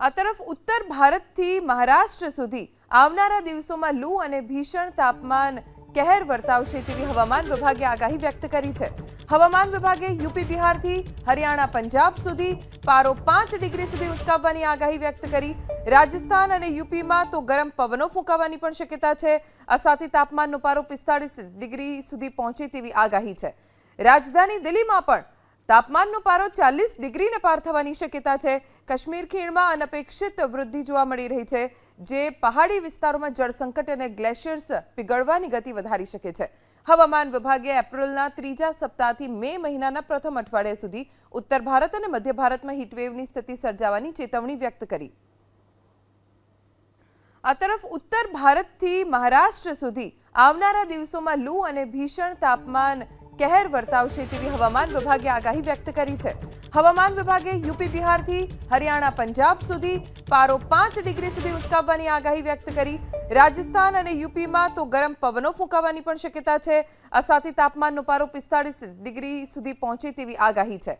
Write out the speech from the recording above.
આ તરફ ઉત્તર ભારતથી મહારાષ્ટ્ર સુધી આવનારા દિવસોમાં લૂ અને ભીષણ તાપમાન કહેર વર્તાવશે તેવી હવામાન વિભાગે આગાહી વ્યક્ત કરી છે। હવામાન વિભાગે યુપી બિહારથી હરિયાણા પંજાબ સુધી પારો 5 ડિગ્રી સુધી ઊંચકાવવાની આગાહી વ્યક્ત કરી। રાજસ્થાન અને યુપીમાં તો ગરમ પવનો ફૂંકાવાની પણ શક્યતા છે। આ સાથે તાપમાનનો પારો 45 ડિગ્રી સુધી પહોંચે તેવી આગાહી છે। રાજધાની દિલ્હીમાં પણ તાપમાનનો પારો 40 ડિગ્રીને પાર થવાની શક્યતા છે। કાશ્મીર ખીણમાં અનપેક્ષિત વૃદ્ધિ જોવા મળી રહી છે, જે પહાડી વિસ્તારોમાં જળસંકટ અને ગ્લેશિયર્સ પીગળવાની ગતિ વધારી શકે છે। હવામાન વિભાગે એપ્રિલના ત્રીજા સપ્તાહથી મે મહિનાના પ્રથમ અઠવાડિયા સુધી ઉત્તર ભારત અને મધ્ય ભારતમાં હીટવેવની સ્થિતિ સર્જાવાની ચેતવણી વ્યક્ત કરી। આ તરફ ઉત્તર ભારતથી મહારાષ્ટ્ર સુધી આવનારા દિવસોમાં લૂ અને ભીષણ તાપમાન કહેર વર્તાવશે તેવી હવામાન વિભાગે આગાહી વ્યક્ત કરી છે। હવામાન વિભાગે યુપી બિહારથી હરિયાણા પંજાબ સુધી પારો 5 ડિગ્રી સુધી ઊંચકાવવાની આગાહી વ્યક્ત કરી। રાજસ્થાન અને યુપીમાં તો ગરમ પવનો ફૂંકાવાની પણ શક્યતા છે। આ સાથે તાપમાનનો પારો 45 ડિગ્રી સુધી પહોંચે તેવી આગાહી છે।